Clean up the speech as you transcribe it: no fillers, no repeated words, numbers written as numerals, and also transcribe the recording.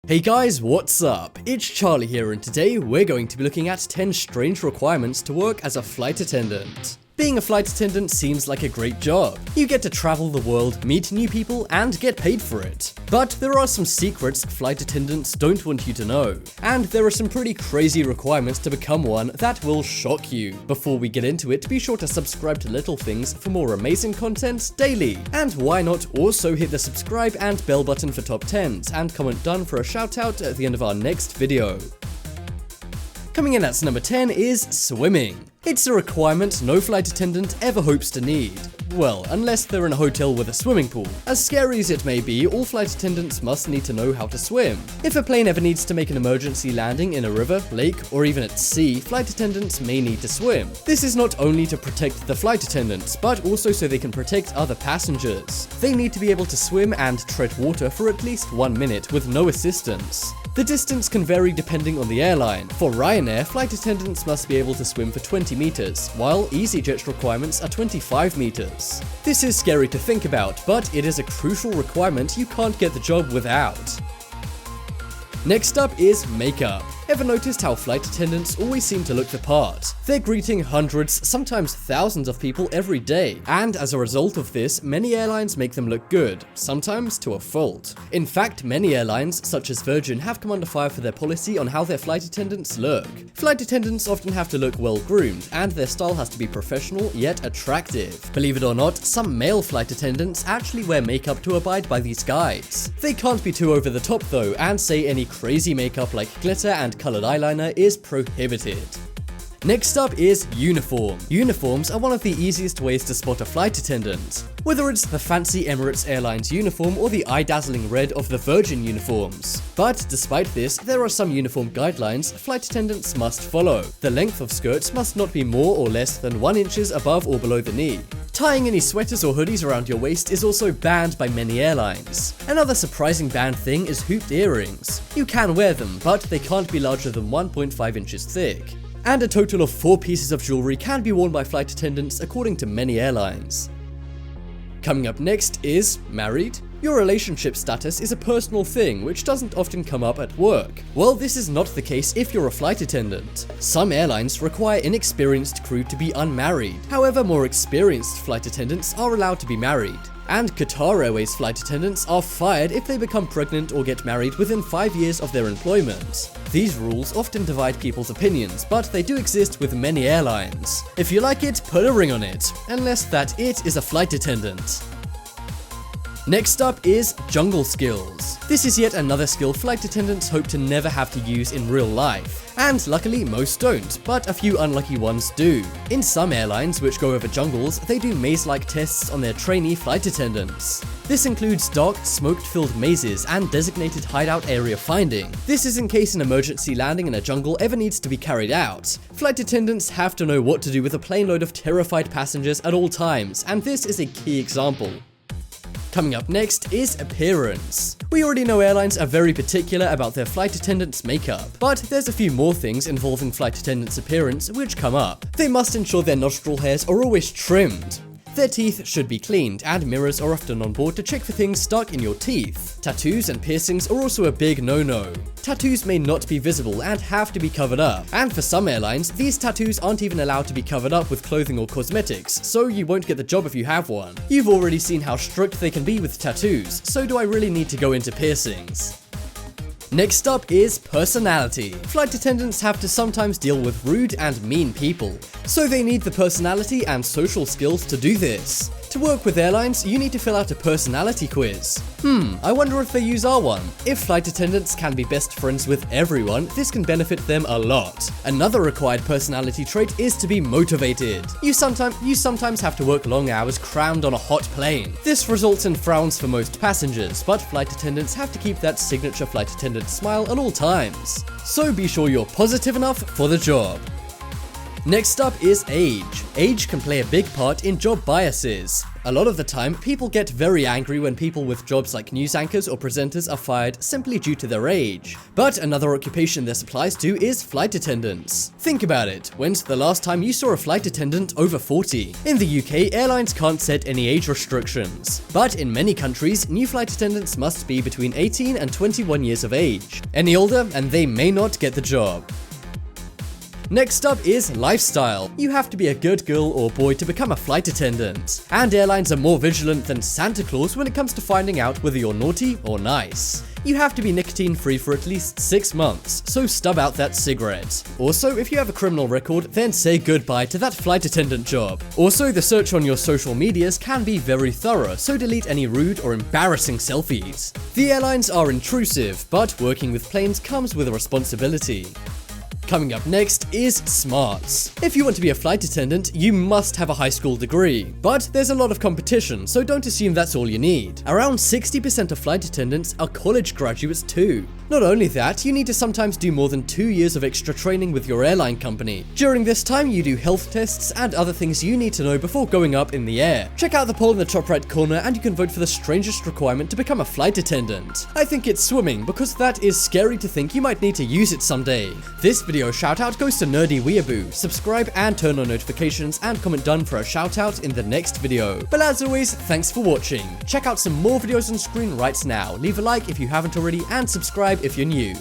Hey guys, what's up? It's Charlie here, and today we're going to be looking at 10 strange requirements to work as a flight attendant. Being a flight attendant seems like a great job. You get to travel the world, meet new people, and get paid for it. But there are some secrets flight attendants don't want you to know. And there are some pretty crazy requirements to become one that will shock you. Before we get into it, be sure to subscribe to Little Things for more amazing content daily. And why not also hit the subscribe and bell button for top 10s, and comment done for a shout out at the end of our next video. Coming in at number 10 is swimming. It's a requirement no flight attendant ever hopes to need. Well, unless they're in a hotel with a swimming pool. As scary as it may be, all flight attendants must need to know how to swim. If a plane ever needs to make an emergency landing in a river, lake, or even at sea, flight attendants may need to swim. This is not only to protect the flight attendants, but also so they can protect other passengers. They need to be able to swim and tread water for at least 1 minute with no assistance. The distance can vary depending on the airline. For Ryanair, flight attendants must be able to swim for 20 meters, while EasyJet's requirements are 25 meters. This is scary to think about, but it is a crucial requirement you can't get the job without. Next up is makeup. Ever noticed how flight attendants always seem to look the part? They're greeting hundreds, sometimes thousands of people every day, and as a result of this, many airlines make them look good, sometimes to a fault. In fact, many airlines, such as Virgin, have come under fire for their policy on how their flight attendants look. Flight attendants often have to look well groomed, and their style has to be professional yet attractive. Believe it or not, some male flight attendants actually wear makeup to abide by these guides. They can't be too over the top though, and say any crazy makeup like glitter and colored eyeliner is prohibited. Next up is uniform. Uniforms are one of the easiest ways to spot a flight attendant. Whether it's the fancy Emirates Airlines uniform or the eye-dazzling red of the Virgin uniforms. But despite this, there are some uniform guidelines flight attendants must follow. The length of skirts must not be more or less than 1 inch above or below the knee. Tying any sweaters or hoodies around your waist is also banned by many airlines. Another surprising banned thing is hooped earrings. You can wear them, but they can't be larger than 1.5 inches thick. And a total of 4 pieces of jewelry can be worn by flight attendants according to many airlines. Coming up next is married. Your relationship status is a personal thing which doesn't often come up at work. Well, this is not the case if you're a flight attendant. Some airlines require inexperienced crew to be unmarried. However, more experienced flight attendants are allowed to be married. And Qatar Airways flight attendants are fired if they become pregnant or get married within 5 years of their employment. These rules often divide people's opinions, but they do exist with many airlines. If you like it, put a ring on it, unless that it is a flight attendant. Next up is jungle skills. This is yet another skill flight attendants hope to never have to use in real life. And luckily most don't, but a few unlucky ones do. In some airlines which go over jungles, they do maze-like tests on their trainee flight attendants. This includes dark, smoke-filled mazes and designated hideout area finding. This is in case an emergency landing in a jungle ever needs to be carried out. Flight attendants have to know what to do with a plane load of terrified passengers at all times, and this is a key example. Coming up next is appearance. We already know airlines are very particular about their flight attendants' makeup, but there's a few more things involving flight attendants' appearance which come up. They must ensure their nostril hairs are always trimmed. Their teeth should be cleaned, and mirrors are often on board to check for things stuck in your teeth. Tattoos and piercings are also a big no-no. Tattoos may not be visible and have to be covered up, and for some airlines, these tattoos aren't even allowed to be covered up with clothing or cosmetics, so you won't get the job if you have one. You've already seen how strict they can be with tattoos, so do I really need to go into piercings? Next up is personality. Flight attendants have to sometimes deal with rude and mean people, so they need the personality and social skills to do this. To work with airlines, you need to fill out a personality quiz. I wonder if they use our one. If flight attendants can be best friends with everyone, this can benefit them a lot. Another required personality trait is to be motivated. You sometimes have to work long hours crammed on a hot plane. This results in frowns for most passengers, but flight attendants have to keep that signature flight attendant smile at all times. So be sure you're positive enough for the job. Next up is age. Age can play a big part in job biases. A lot of the time, people get very angry when people with jobs like news anchors or presenters are fired simply due to their age. But another occupation this applies to is flight attendants. Think about it, when's the last time you saw a flight attendant over 40? In the UK, airlines can't set any age restrictions. But in many countries, new flight attendants must be between 18 and 21 years of age. Any older and they may not get the job. Next up is lifestyle. You have to be a good girl or boy to become a flight attendant. And airlines are more vigilant than Santa Claus when it comes to finding out whether you're naughty or nice. You have to be nicotine free for at least 6 months, so stub out that cigarette. Also, if you have a criminal record, then say goodbye to that flight attendant job. Also, the search on your social medias can be very thorough, so delete any rude or embarrassing selfies. The airlines are intrusive, but working with planes comes with a responsibility. Coming up next is smarts. If you want to be a flight attendant, you must have a high school degree. But there's a lot of competition, so don't assume that's all you need. Around 60% of flight attendants are college graduates too. Not only that, you need to sometimes do more than 2 years of extra training with your airline company. During this time, you do health tests and other things you need to know before going up in the air. Check out the poll in the top right corner and you can vote for the strangest requirement to become a flight attendant. I think it's swimming, because that is scary to think you might need to use it someday. This video shoutout goes to Nerdy Weeaboo. Subscribe and turn on notifications and comment done for a shoutout in the next video. But as always, thanks for watching. Check out some more videos on screen right now. Leave a like if you haven't already and subscribe if you're new.